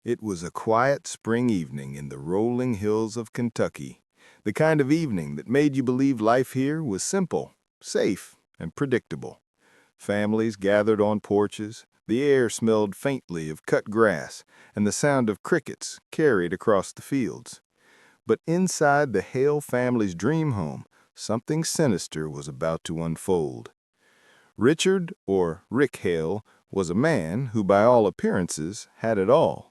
It was a quiet spring evening in the rolling hills of Kentucky, the kind of evening that made you believe life here was simple, safe, and predictable. Families gathered on porches, the air smelled faintly of cut grass, and the sound of crickets carried across the fields. But inside the Hale family's dream home, something sinister was about to unfold. Richard, or Rick Hale, was a man who, by all appearances, had it all.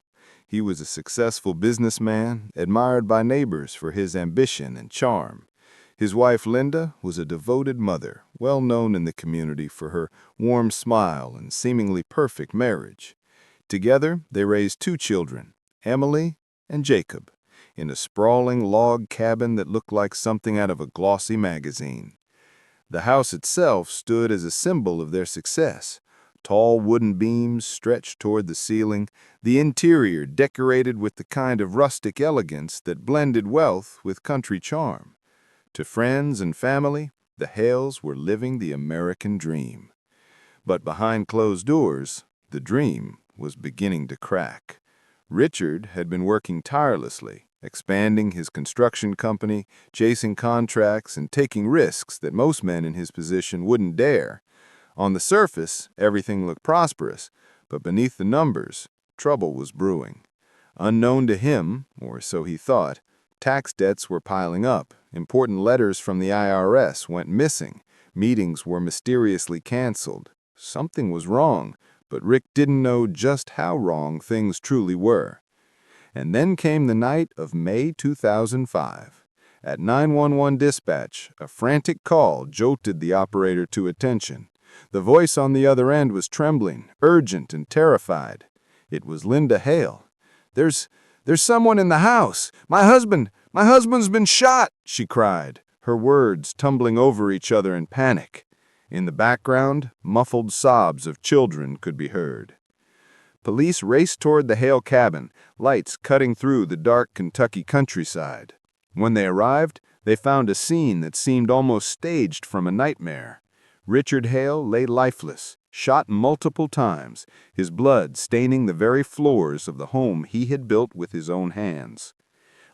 He was a successful businessman, admired by neighbors for his ambition and charm. His wife, Linda, was a devoted mother, well known in the community for her warm smile and seemingly perfect marriage. Together, they raised two children, Emily and Jacob, in a sprawling log cabin that looked like something out of a glossy magazine. The house itself stood as a symbol of their success. Tall wooden beams stretched toward the ceiling, the interior decorated with the kind of rustic elegance that blended wealth with country charm. To friends and family, the Hales were living the American dream. But behind closed doors, the dream was beginning to crack. Richard had been working tirelessly, expanding his construction company, chasing contracts, and taking risks that most men in his position wouldn't dare. On the surface, everything looked prosperous, but beneath the numbers, trouble was brewing. Unknown to him, or so he thought, tax debts were piling up, important letters from the IRS went missing, meetings were mysteriously canceled. Something was wrong, but Rick didn't know just how wrong things truly were. And then came the night of May 2005. At 911 dispatch, a frantic call jolted the operator to attention. The voice on the other end was trembling, urgent, and terrified. It was Linda Hale. There's someone in the house. My husband's been shot," she cried, her words tumbling over each other in panic. In the background, muffled sobs of children could be heard. Police raced toward the Hale cabin, lights cutting through the dark Kentucky countryside. When they arrived, they found a scene that seemed almost staged from a nightmare. Richard Hale lay lifeless, shot multiple times, his blood staining the very floors of the home he had built with his own hands.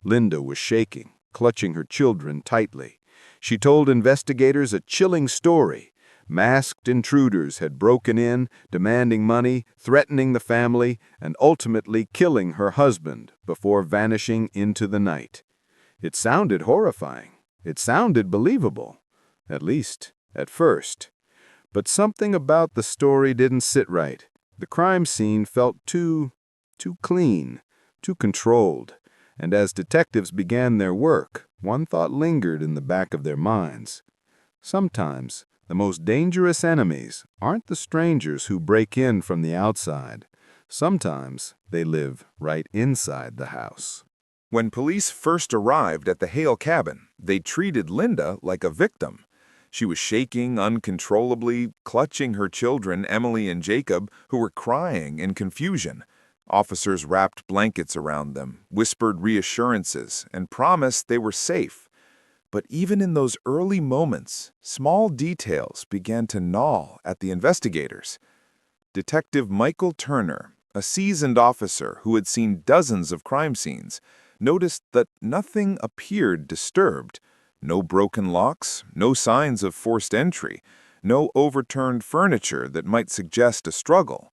Linda was shaking, clutching her children tightly. She told investigators a chilling story. Masked intruders had broken in, demanding money, threatening the family, and ultimately killing her husband before vanishing into the night. It sounded horrifying. It sounded believable, at least at first. But something about the story didn't sit right. The crime scene felt too clean, too controlled. And as detectives began their work, one thought lingered in the back of their minds. Sometimes, the most dangerous enemies aren't the strangers who break in from the outside. Sometimes they live right inside the house. When police first arrived at the Hale cabin, they treated Linda like a victim. She was shaking uncontrollably, clutching her children, Emily and Jacob, who were crying in confusion. Officers wrapped blankets around them, whispered reassurances, and promised they were safe. But even in those early moments, small details began to gnaw at the investigators. Detective Michael Turner, a seasoned officer who had seen dozens of crime scenes, noticed that nothing appeared disturbed. No broken locks, no signs of forced entry, no overturned furniture that might suggest a struggle.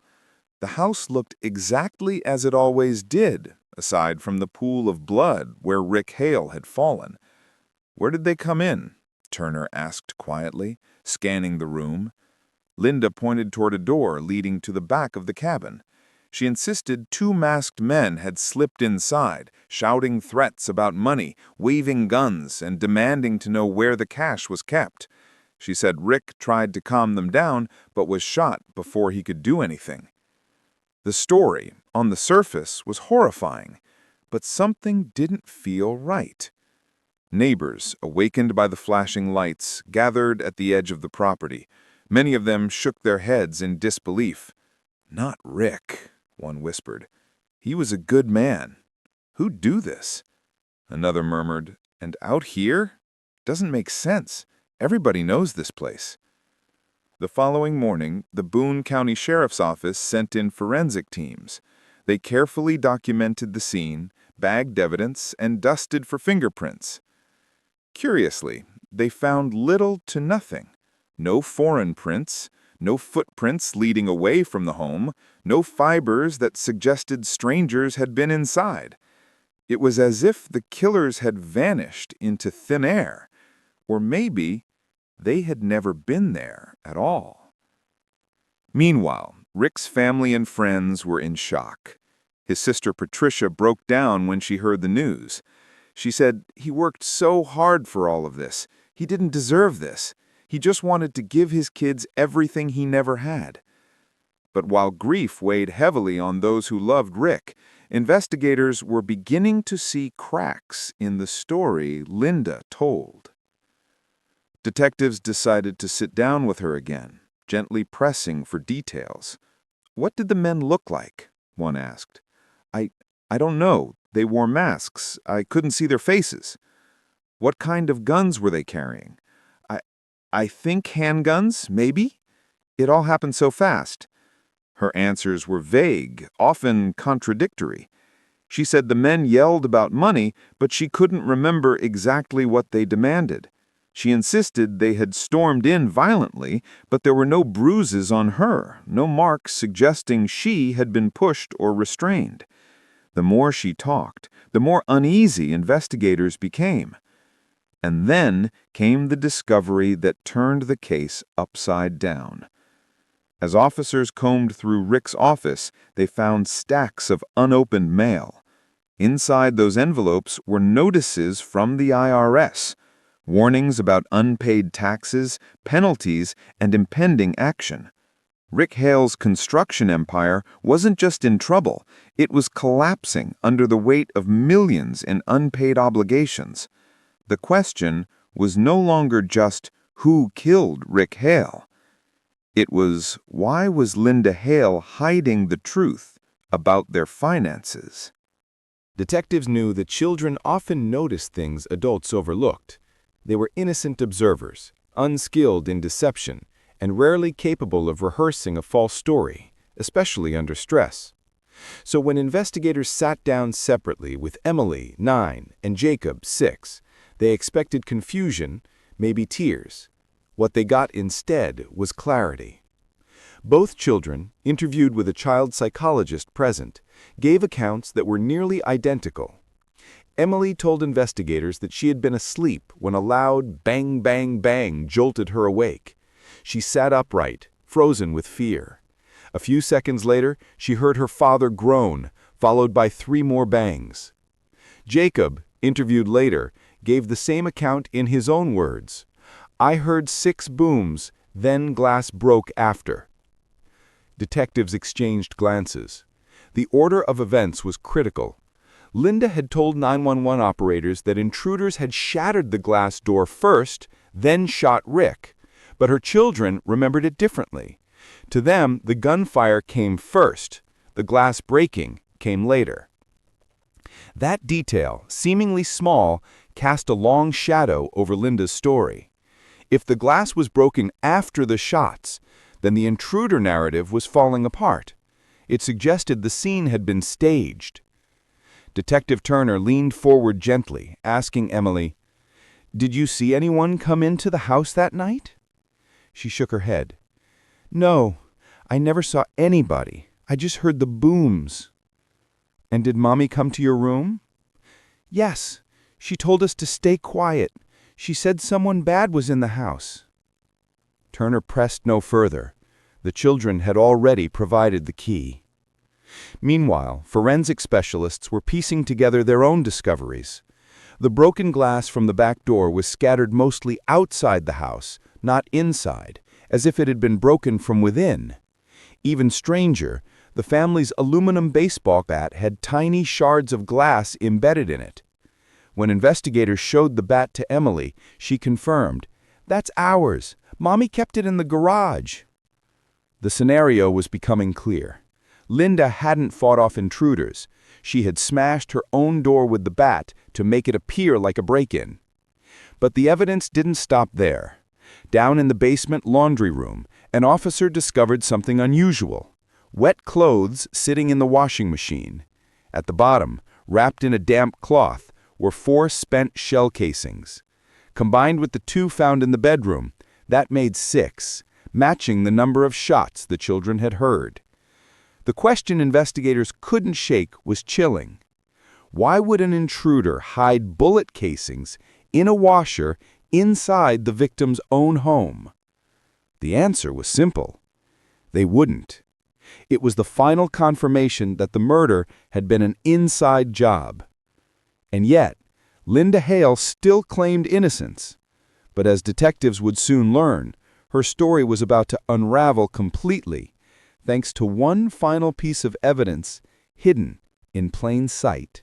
The house looked exactly as it always did, aside from the pool of blood where Rick Hale had fallen. "Where did they come in?" Turner asked quietly, scanning the room. Linda pointed toward a door leading to the back of the cabin. She insisted two masked men had slipped inside, shouting threats about money, waving guns, and demanding to know where the cash was kept. She said Rick tried to calm them down, but was shot before he could do anything. The story, on the surface, was horrifying, but something didn't feel right. Neighbors, awakened by the flashing lights, gathered at the edge of the property. Many of them shook their heads in disbelief. "Not Rick," one whispered. "He was a good man. Who'd do this?" Another murmured, "And out here? Doesn't make sense. Everybody knows this place." The following morning, the Boone County Sheriff's Office sent in forensic teams. They carefully documented the scene, bagged evidence, and dusted for fingerprints. Curiously, they found little to nothing. No foreign prints, no footprints leading away from the home, no fibers that suggested strangers had been inside. It was as if the killers had vanished into thin air, or maybe they had never been there at all. Meanwhile, Rick's family and friends were in shock. His sister Patricia broke down when she heard the news. She said he worked so hard for all of this. He didn't deserve this. He just wanted to give his kids everything he never had. But while grief weighed heavily on those who loved Rick, investigators were beginning to see cracks in the story Linda told. Detectives decided to sit down with her again, gently pressing for details. "What did the men look like?" one asked. I don't know. They wore masks. I couldn't see their faces." "What kind of guns were they carrying?" I think handguns, maybe? It all happened so fast." Her answers were vague, often contradictory. She said the men yelled about money, but she couldn't remember exactly what they demanded. She insisted they had stormed in violently, but there were no bruises on her, no marks suggesting she had been pushed or restrained. The more she talked, the more uneasy investigators became. And then came the discovery that turned the case upside down. As officers combed through Rick's office, they found stacks of unopened mail. Inside those envelopes were notices from the IRS, warnings about unpaid taxes, penalties, and impending action. Rick Hale's construction empire wasn't just in trouble, it was collapsing under the weight of millions in unpaid obligations. The question was no longer just who killed Rick Hale. It was, why was Linda Hale hiding the truth about their finances? Detectives knew that children often noticed things adults overlooked. They were innocent observers, unskilled in deception, and rarely capable of rehearsing a false story, especially under stress. So when investigators sat down separately with Emily, 9, and Jacob, 6, they expected confusion, maybe tears. What they got instead was clarity. Both children, interviewed with a child psychologist present, gave accounts that were nearly identical. Emily told investigators that she had been asleep when a loud bang, bang, bang jolted her awake. She sat upright, frozen with fear. A few seconds later, she heard her father groan, followed by 3 more bangs. Jacob, interviewed later, gave the same account in his own words. "I heard 6 booms, then glass broke after." Detectives exchanged glances. The order of events was critical. Linda had told 911 operators that intruders had shattered the glass door first, then shot Rick. But her children remembered it differently. To them, the gunfire came first. The glass breaking came later. That detail, seemingly small, cast a long shadow over Linda's story. If the glass was broken after the shots, then the intruder narrative was falling apart. It suggested the scene had been staged. Detective Turner leaned forward gently, asking Emily, "Did you see anyone come into the house that night?" She shook her head. "No, I never saw anybody. I just heard the booms." "And did Mommy come to your room?" "Yes. She told us to stay quiet. She said someone bad was in the house." Turner pressed no further. The children had already provided the key. Meanwhile, forensic specialists were piecing together their own discoveries. The broken glass from the back door was scattered mostly outside the house, not inside, as if it had been broken from within. Even stranger, the family's aluminum baseball bat had tiny shards of glass embedded in it. When investigators showed the bat to Emily, she confirmed, "That's ours. Mommy kept it in the garage." The scenario was becoming clear. Linda hadn't fought off intruders. She had smashed her own door with the bat to make it appear like a break-in. But the evidence didn't stop there. Down in the basement laundry room, an officer discovered something unusual. Wet clothes sitting in the washing machine. At the bottom, wrapped in a damp cloth, were 4 spent shell casings. Combined with the 2 found in the bedroom, that made 6, matching the number of shots the children had heard. The question investigators couldn't shake was chilling. Why would an intruder hide bullet casings in a washer inside the victim's own home? The answer was simple. They wouldn't. It was the final confirmation that the murder had been an inside job. And yet, Linda Hale still claimed innocence. But as detectives would soon learn, her story was about to unravel completely, thanks to one final piece of evidence hidden in plain sight.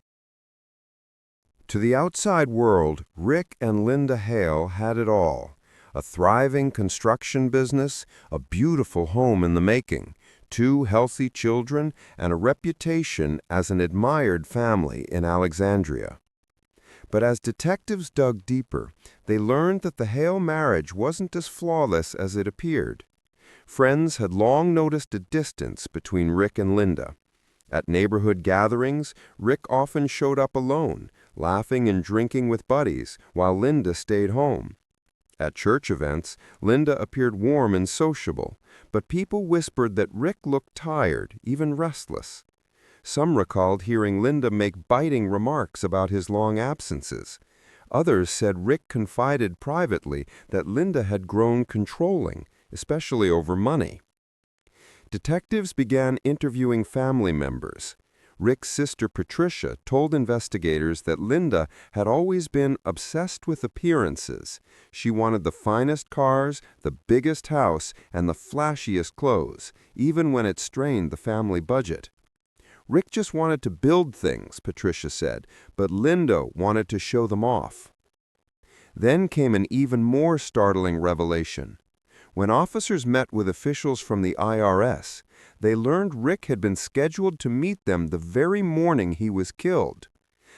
To the outside world, Rick and Linda Hale had it all. A thriving construction business, a beautiful home in the making, 2 healthy children, and a reputation as an admired family in Alexandria. But as detectives dug deeper, they learned that the Hale marriage wasn't as flawless as it appeared. Friends had long noticed a distance between Rick and Linda. At neighborhood gatherings, Rick often showed up alone, laughing and drinking with buddies, while Linda stayed home. At church events, Linda appeared warm and sociable, but people whispered that Rick looked tired, even restless. Some recalled hearing Linda make biting remarks about his long absences. Others said Rick confided privately that Linda had grown controlling, especially over money. Detectives began interviewing family members. Rick's sister Patricia told investigators that Linda had always been obsessed with appearances. She wanted the finest cars, the biggest house, and the flashiest clothes, even when it strained the family budget. Rick just wanted to build things, Patricia said, but Linda wanted to show them off. Then came an even more startling revelation. When officers met with officials from the IRS, they learned Rick had been scheduled to meet them the very morning he was killed.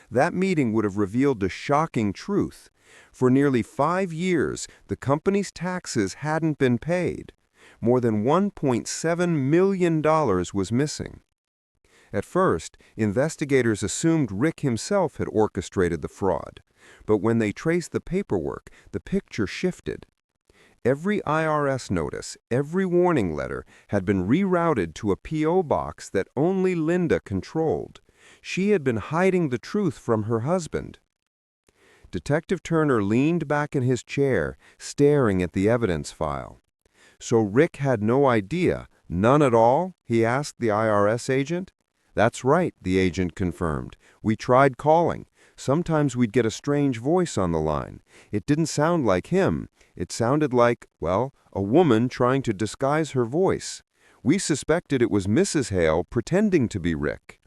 That meeting would have revealed a shocking truth. For nearly 5 years, the company's taxes hadn't been paid. More than $1.7 million was missing. At first, investigators assumed Rick himself had orchestrated the fraud. But when they traced the paperwork, the picture shifted. Every IRS notice, every warning letter had been rerouted to a P.O. box that only Linda controlled. She had been hiding the truth from her husband. Detective Turner leaned back in his chair, staring at the evidence file. "So Rick had no idea, none at all?" he asked the IRS agent. "That's right," the agent confirmed. "We tried calling. Sometimes we'd get a strange voice on the line. It didn't sound like him. It sounded like, well, a woman trying to disguise her voice. We suspected it was Mrs. Hale pretending to be Rick."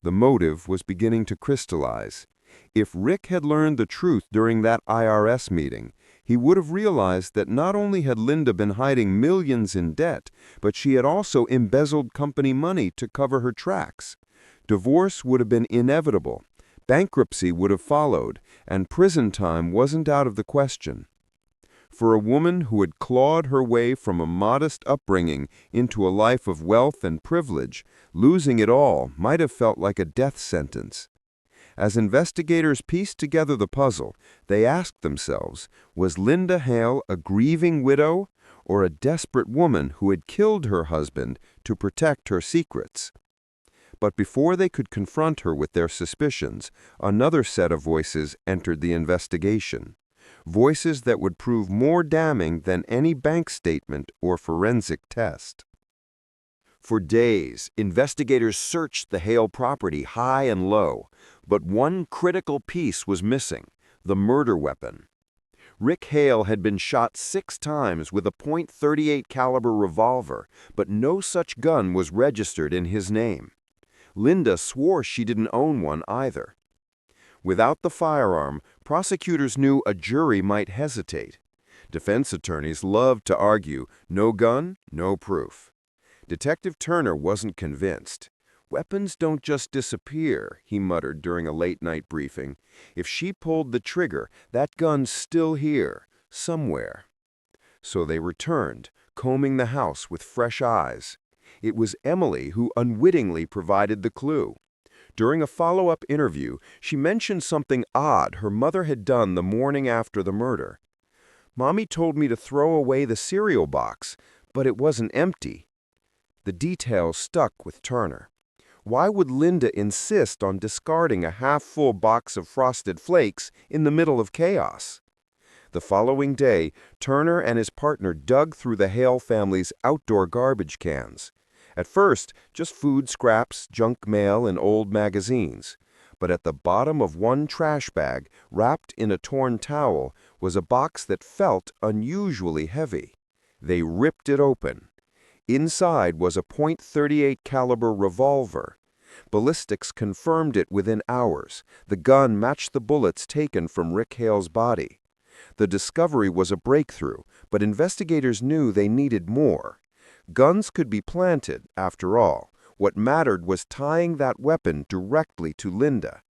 The motive was beginning to crystallize. If Rick had learned the truth during that IRS meeting, he would have realized that not only had Linda been hiding millions in debt, but she had also embezzled company money to cover her tracks. Divorce would have been inevitable. Bankruptcy would have followed, and prison time wasn't out of the question. For a woman who had clawed her way from a modest upbringing into a life of wealth and privilege, losing it all might have felt like a death sentence. As investigators pieced together the puzzle, they asked themselves, was Linda Hale a grieving widow or a desperate woman who had killed her husband to protect her secrets? But before they could confront her with their suspicions, another set of voices entered the investigation. Voices that would prove more damning than any bank statement or forensic test. For days, investigators searched the Hale property high and low, but one critical piece was missing: the murder weapon. Rick Hale had been shot 6 times with a .38 caliber revolver, but no such gun was registered in his name. Linda swore she didn't own one either. Without the firearm, prosecutors knew a jury might hesitate. Defense attorneys loved to argue, no gun, no proof. Detective Turner wasn't convinced. "Weapons don't just disappear," he muttered during a late-night briefing. "If she pulled the trigger, that gun's still here, somewhere." So they returned, combing the house with fresh eyes. It was Emily who unwittingly provided the clue. During a follow-up interview, she mentioned something odd her mother had done the morning after the murder. "Mommy told me to throw away the cereal box, but it wasn't empty." The details stuck with Turner. Why would Linda insist on discarding a half-full box of Frosted Flakes in the middle of chaos? The following day, Turner and his partner dug through the Hale family's outdoor garbage cans. At first, just food scraps, junk mail, and old magazines. But at the bottom of one trash bag, wrapped in a torn towel, was a box that felt unusually heavy. They ripped it open. Inside was a .38 caliber revolver. Ballistics confirmed it within hours. The gun matched the bullets taken from Rick Hale's body. The discovery was a breakthrough, but investigators knew they needed more. Guns could be planted, after all. What mattered was tying that weapon directly to Linda.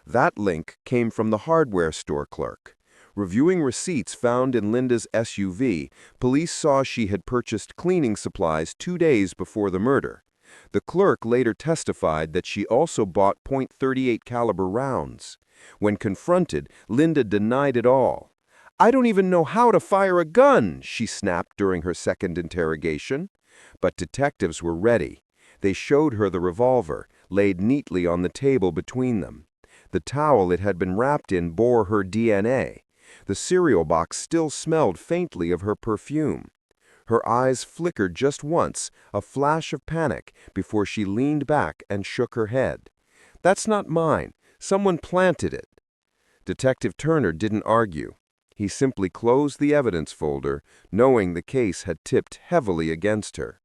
That link came from the hardware store clerk. Reviewing receipts found in Linda's SUV, police saw she had purchased cleaning supplies 2 days before the murder. The clerk later testified that she also bought .38 caliber rounds. When confronted, Linda denied it all. "I don't even know how to fire a gun," she snapped during her second interrogation. But detectives were ready. They showed her the revolver, laid neatly on the table between them. The towel it had been wrapped in bore her DNA. The cereal box still smelled faintly of her perfume. Her eyes flickered just once, a flash of panic, before she leaned back and shook her head. "That's not mine. Someone planted it." Detective Turner didn't argue. He simply closed the evidence folder, knowing the case had tipped heavily against her.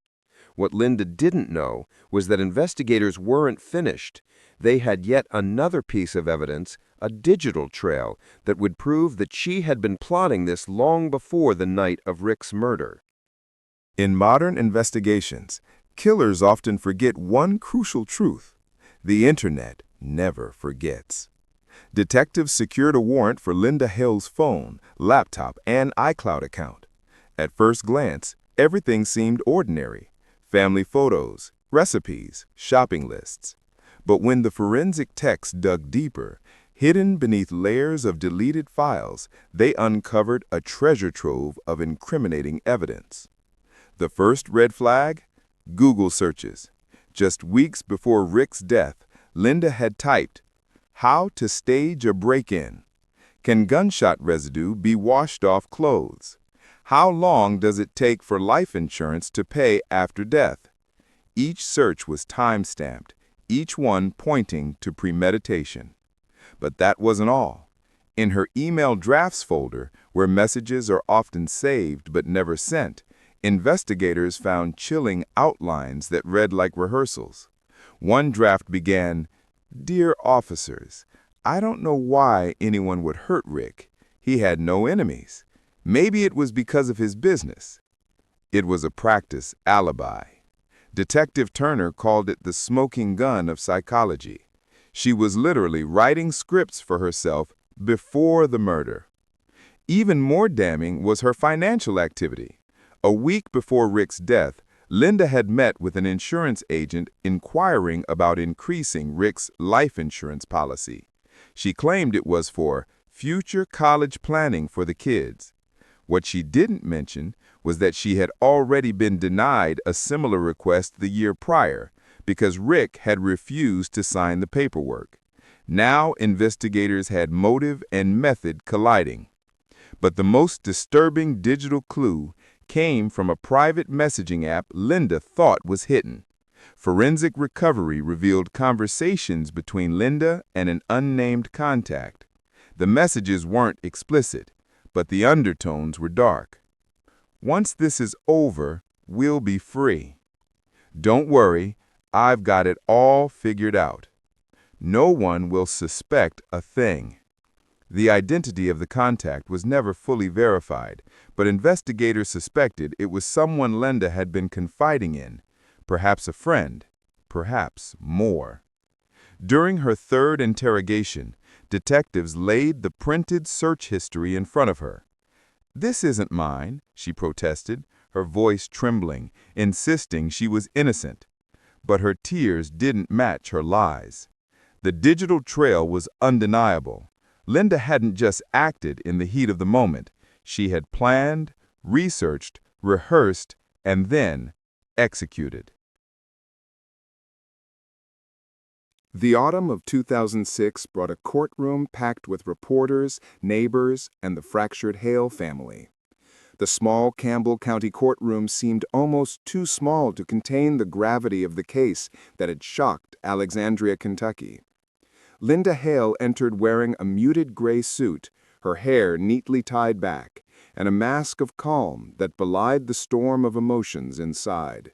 What Linda didn't know was that investigators weren't finished. They had yet another piece of evidence, a digital trail, that would prove that she had been plotting this long before the night of Rick's murder. In modern investigations, killers often forget one crucial truth: the Internet never forgets. Detectives secured a warrant for Linda Hale's phone, laptop, and iCloud account. At first glance, everything seemed ordinary: family photos, recipes, shopping lists. But when the forensic techs dug deeper, hidden beneath layers of deleted files, they uncovered a treasure trove of incriminating evidence. The first red flag? Google searches. Just weeks before Rick's death, Linda had typed, "How to stage a break-in. Can gunshot residue be washed off clothes? How long does it take for life insurance to pay after death?" Each search was time-stamped, each one pointing to premeditation. But that wasn't all. In her email drafts folder, where messages are often saved but never sent, investigators found chilling outlines that read like rehearsals. One draft began, "Dear officers, I don't know why anyone would hurt Rick. He had no enemies. Maybe it was because of his business." It was a practice alibi. Detective Turner called it the smoking gun of psychology. She was literally writing scripts for herself before the murder. Even more damning was her financial activity. A week before Rick's death, Linda had met with an insurance agent inquiring about increasing Rick's life insurance policy. She claimed it was for future college planning for the kids. What she didn't mention was that she had already been denied a similar request the year prior because Rick had refused to sign the paperwork. Now investigators had motive and method colliding. But the most disturbing digital clue came from a private messaging app Linda thought was hidden. Forensic recovery revealed conversations between Linda and an unnamed contact. The messages weren't explicit, but the undertones were dark. "Once this is over, we'll be free. Don't worry, I've got it all figured out. No one will suspect a thing." The identity of the contact was never fully verified, but investigators suspected it was someone Linda had been confiding in, perhaps a friend, perhaps more. During her third interrogation, detectives laid the printed search history in front of her. "This isn't mine," she protested, her voice trembling, insisting she was innocent. But her tears didn't match her lies. The digital trail was undeniable. Linda hadn't just acted in the heat of the moment. She had planned, researched, rehearsed, and then executed. The autumn of 2006 brought a courtroom packed with reporters, neighbors, and the fractured Hale family. The small Campbell County courtroom seemed almost too small to contain the gravity of the case that had shocked Alexandria, Kentucky. Linda Hale entered wearing a muted gray suit, her hair neatly tied back, and a mask of calm that belied the storm of emotions inside.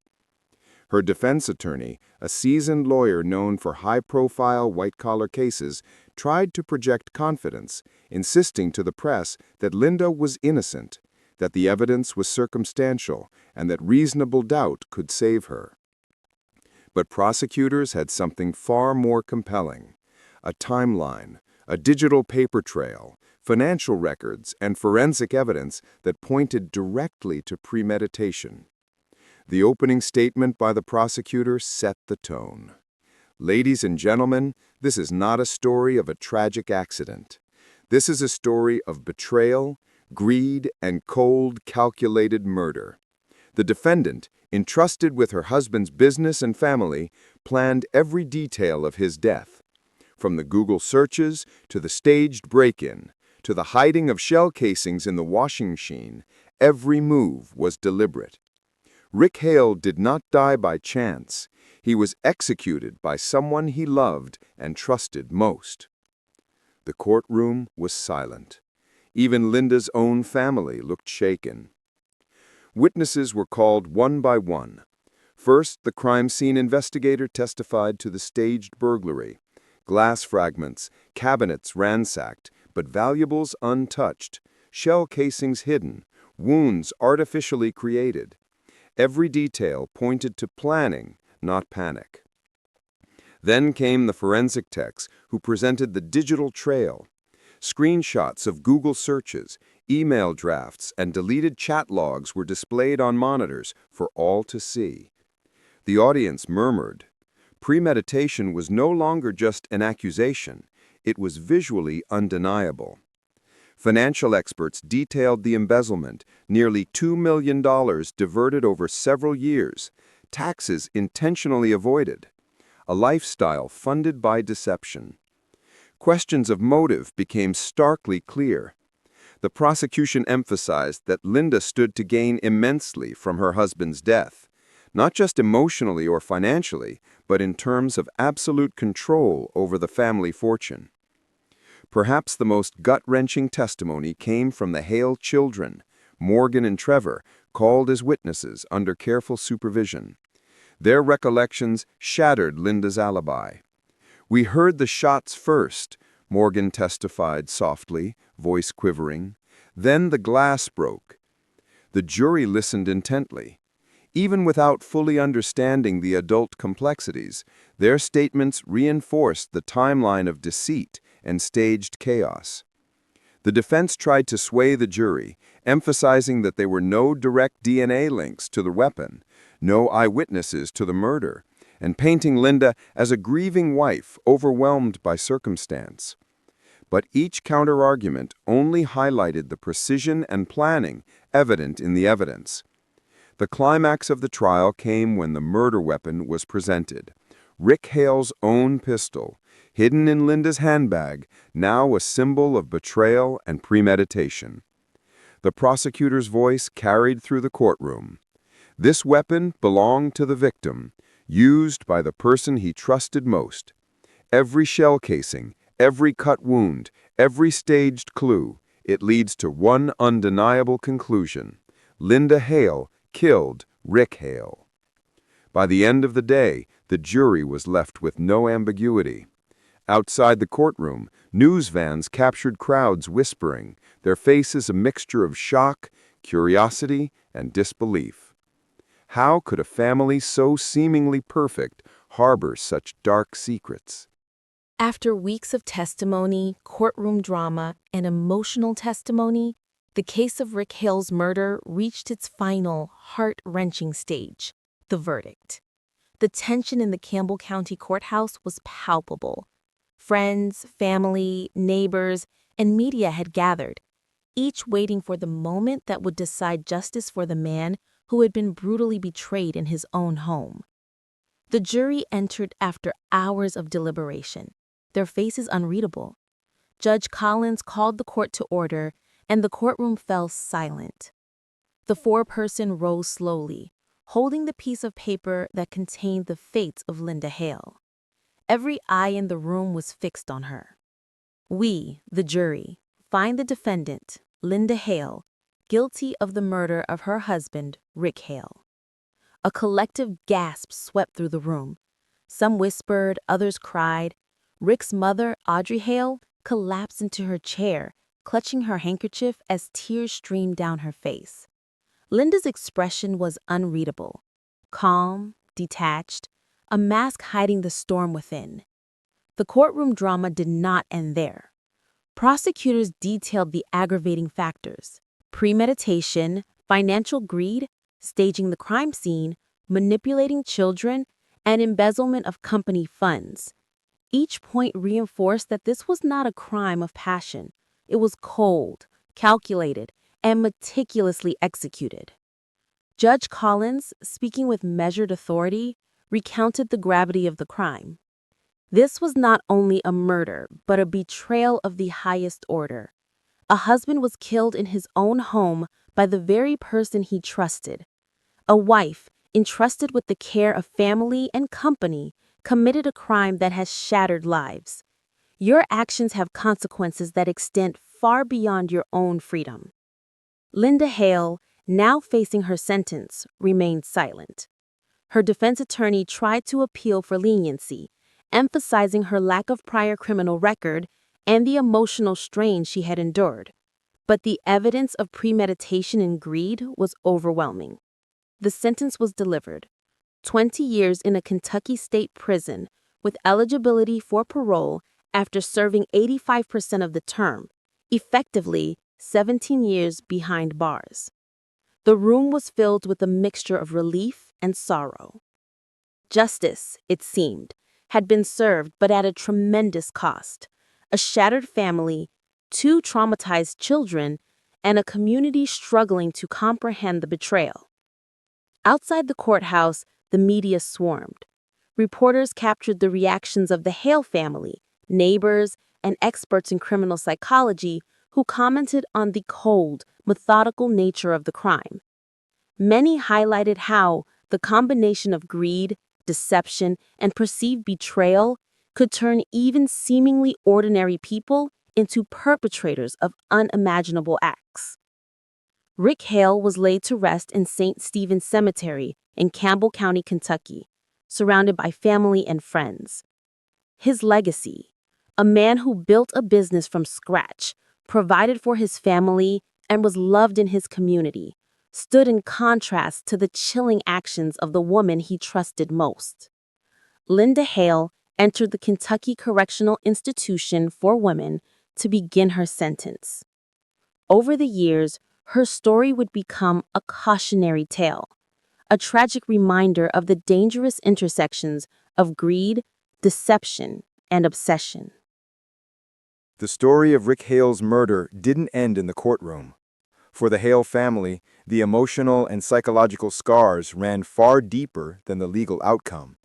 Her defense attorney, a seasoned lawyer known for high-profile white-collar cases, tried to project confidence, insisting to the press that Linda was innocent, that the evidence was circumstantial, and that reasonable doubt could save her. But prosecutors had something far more compelling: a timeline, a digital paper trail, financial records, and forensic evidence that pointed directly to premeditation. The opening statement by the prosecutor set the tone. Ladies and gentlemen, this is not a story of a tragic accident. This is a story of betrayal, greed, and cold, calculated murder. The defendant, entrusted with her husband's business and family, planned every detail of his death. From the Google searches to the staged break-in, to the hiding of shell casings in the washing machine, every move was deliberate. Rick Hale did not die by chance. He was executed by someone he loved and trusted most. The courtroom was silent. Even Linda's own family looked shaken. Witnesses were called one by one. First, the crime scene investigator testified to the staged burglary. Glass fragments, cabinets ransacked, but valuables untouched, shell casings hidden, wounds artificially created. Every detail pointed to planning, not panic. Then came the forensic techs who presented the digital trail. Screenshots of Google searches, email drafts, and deleted chat logs were displayed on monitors for all to see. The audience murmured. Premeditation was no longer just an accusation. It was visually undeniable. Financial experts detailed the embezzlement, nearly $2 million diverted over several years, taxes intentionally avoided, a lifestyle funded by deception. Questions of motive became starkly clear. The prosecution emphasized that Linda stood to gain immensely from her husband's death, not just emotionally or financially, but in terms of absolute control over the family fortune. Perhaps the most gut-wrenching testimony came from the Hale children, Morgan and Trevor, called as witnesses under careful supervision. Their recollections shattered Linda's alibi. "We heard the shots first," Morgan testified softly, voice quivering. "Then the glass broke." The jury listened intently. Even without fully understanding the adult complexities, their statements reinforced the timeline of deceit and staged chaos. The defense tried to sway the jury, emphasizing that there were no direct DNA links to the weapon, no eyewitnesses to the murder, and painting Linda as a grieving wife overwhelmed by circumstance. But each counterargument only highlighted the precision and planning evident in the evidence. The climax of the trial came when the murder weapon was presented. Rick Hale's own pistol, hidden in Linda's handbag, now a symbol of betrayal and premeditation. The prosecutor's voice carried through the courtroom. This weapon belonged to the victim, used by the person he trusted most. Every shell casing, every cut wound, every staged clue, it leads to one undeniable conclusion. Linda Hale killed Rick Hale. By the end of the day, the jury was left with no ambiguity. Outside the courtroom, news vans captured crowds whispering, their faces a mixture of shock, curiosity, and disbelief. How could a family so seemingly perfect harbor such dark secrets? After weeks of testimony, courtroom drama, and emotional testimony, The case of Rick Hale's murder reached its final, heart-wrenching stage, the verdict. The tension in the Campbell County Courthouse was palpable. Friends, family, neighbors, and media had gathered, each waiting for the moment that would decide justice for the man who had been brutally betrayed in his own home. The jury entered after hours of deliberation, their faces unreadable. Judge Collins called the court to order, and the courtroom fell silent. The foreperson rose slowly, holding the piece of paper that contained the fate of Linda Hale. Every eye in the room was fixed on her. We, the jury, find the defendant, Linda Hale, guilty of the murder of her husband, Rick Hale. A collective gasp swept through the room. Some whispered, others cried. Rick's mother, Audrey Hale, collapsed into her chair, clutching her handkerchief as tears streamed down her face. Linda's expression was unreadable, calm, detached, a mask hiding the storm within. The courtroom drama did not end there. Prosecutors detailed the aggravating factors: premeditation, financial greed, staging the crime scene, manipulating children, and embezzlement of company funds. Each point reinforced that this was not a crime of passion. It was cold, calculated, and meticulously executed. Judge Collins, speaking with measured authority, recounted the gravity of the crime. This was not only a murder, but a betrayal of the highest order. A husband was killed in his own home by the very person he trusted. A wife, entrusted with the care of family and company, committed a crime that has shattered lives. Your actions have consequences that extend far beyond your own freedom. Linda Hale, now facing her sentence, remained silent. Her defense attorney tried to appeal for leniency, emphasizing her lack of prior criminal record and the emotional strain she had endured. But the evidence of premeditation and greed was overwhelming. The sentence was delivered: 20 years in a Kentucky state prison with eligibility for parole after serving 85% of the term, effectively 17 years behind bars. The room was filled with a mixture of relief and sorrow. Justice, it seemed, had been served, but at a tremendous cost: a shattered family, 2 traumatized children, and a community struggling to comprehend the betrayal. Outside the courthouse, the media swarmed. Reporters captured the reactions of the Hale family, neighbors, and experts in criminal psychology who commented on the cold, methodical nature of the crime. Many highlighted how the combination of greed, deception, and perceived betrayal could turn even seemingly ordinary people into perpetrators of unimaginable acts. Rick Hale was laid to rest in St. Stephen's Cemetery in Campbell County, Kentucky, surrounded by family and friends. His legacy: a man who built a business from scratch, provided for his family, and was loved in his community, stood in contrast to the chilling actions of the woman he trusted most. Linda Hale entered the Kentucky Correctional Institution for Women to begin her sentence. Over the years, her story would become a cautionary tale, a tragic reminder of the dangerous intersections of greed, deception, and obsession. The story of Rick Hale's murder didn't end in the courtroom. For the Hale family, the emotional and psychological scars ran far deeper than the legal outcome.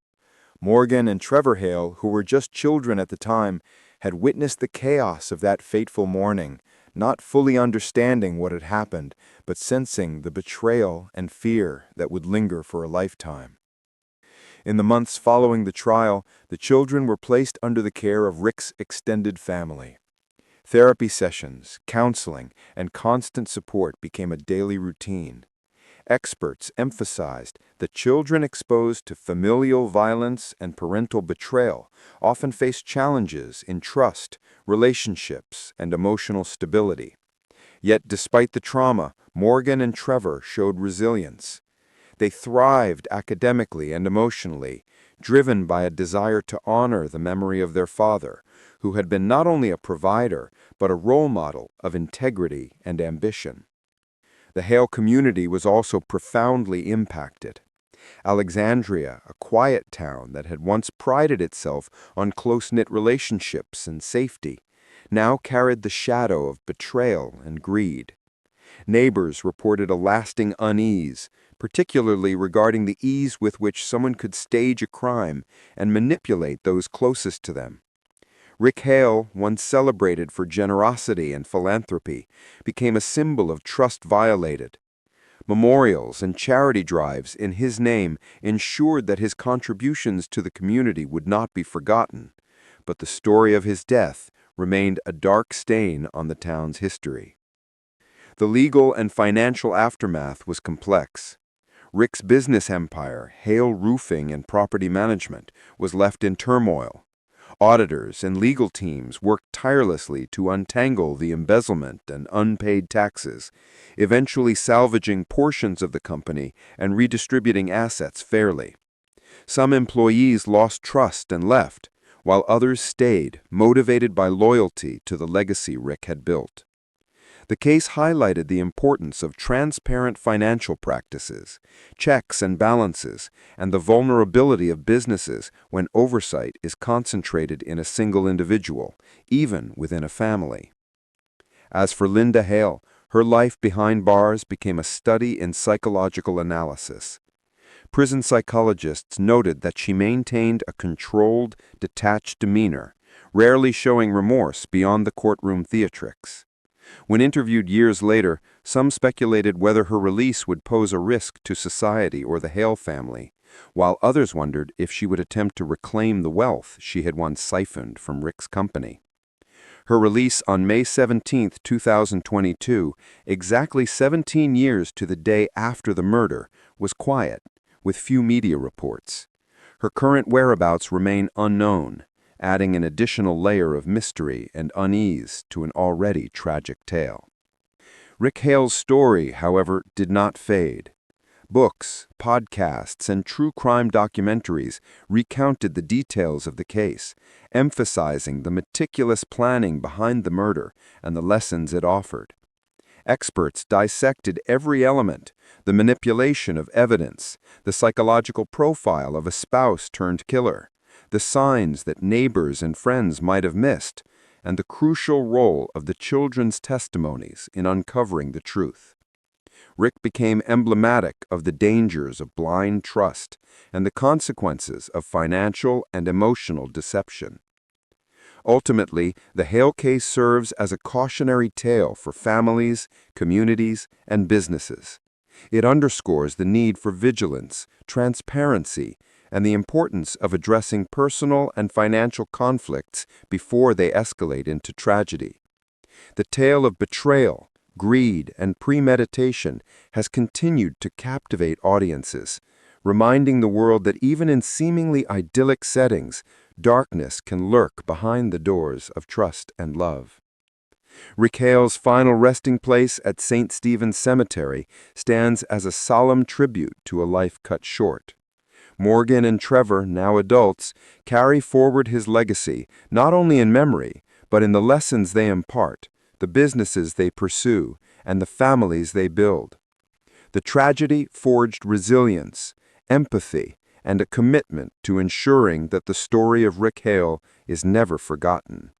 Morgan and Trevor Hale, who were just children at the time, had witnessed the chaos of that fateful morning, not fully understanding what had happened, but sensing the betrayal and fear that would linger for a lifetime. In the months following the trial, the children were placed under the care of Rick's extended family. Therapy sessions, counseling, and constant support became a daily routine. Experts emphasized that children exposed to familial violence and parental betrayal often face challenges in trust, relationships, and emotional stability. Yet despite the trauma, Morgan and Trevor showed resilience. They thrived academically and emotionally, driven by a desire to honor the memory of their father, who had been not only a provider, but a role model of integrity and ambition. The Hale community was also profoundly impacted. Alexandria, a quiet town that had once prided itself on close-knit relationships and safety, now carried the shadow of betrayal and greed. Neighbors reported a lasting unease, particularly regarding the ease with which someone could stage a crime and manipulate those closest to them. Rick Hale, once celebrated for generosity and philanthropy, became a symbol of trust violated. Memorials and charity drives in his name ensured that his contributions to the community would not be forgotten, but the story of his death remained a dark stain on the town's history. The legal and financial aftermath was complex. Rick's business empire, Hale Roofing and Property Management, was left in turmoil. Auditors and legal teams worked tirelessly to untangle the embezzlement and unpaid taxes, eventually salvaging portions of the company and redistributing assets fairly. Some employees lost trust and left, while others stayed, motivated by loyalty to the legacy Rick had built. The case highlighted the importance of transparent financial practices, checks and balances, and the vulnerability of businesses when oversight is concentrated in a single individual, even within a family. As for Linda Hale, her life behind bars became a study in psychological analysis. Prison psychologists noted that she maintained a controlled, detached demeanor, rarely showing remorse beyond the courtroom theatrics. When interviewed years later, some speculated whether her release would pose a risk to society or the Hale family, while others wondered if she would attempt to reclaim the wealth she had once siphoned from Rick's company. Her release on May 17, 2022, exactly 17 years to the day after the murder, was quiet, with few media reports. Her current whereabouts remain unknown, adding an additional layer of mystery and unease to an already tragic tale. Rick Hale's story, however, did not fade. Books, podcasts, and true crime documentaries recounted the details of the case, emphasizing the meticulous planning behind the murder and the lessons it offered. Experts dissected every element: the manipulation of evidence, the psychological profile of a spouse turned killer, the signs that neighbors and friends might have missed, and the crucial role of the children's testimonies in uncovering the truth. Rick became emblematic of the dangers of blind trust and the consequences of financial and emotional deception. Ultimately, the Hale case serves as a cautionary tale for families, communities, and businesses. It underscores the need for vigilance, transparency, and the importance of addressing personal and financial conflicts before they escalate into tragedy. The tale of betrayal, greed, and premeditation has continued to captivate audiences, reminding the world that even in seemingly idyllic settings, darkness can lurk behind the doors of trust and love. Rick Hale's final resting place at St. Stephen's Cemetery stands as a solemn tribute to a life cut short. Morgan and Trevor, now adults, carry forward his legacy, not only in memory, but in the lessons they impart, the businesses they pursue, and the families they build. The tragedy forged resilience, empathy, and a commitment to ensuring that the story of Rick Hale is never forgotten.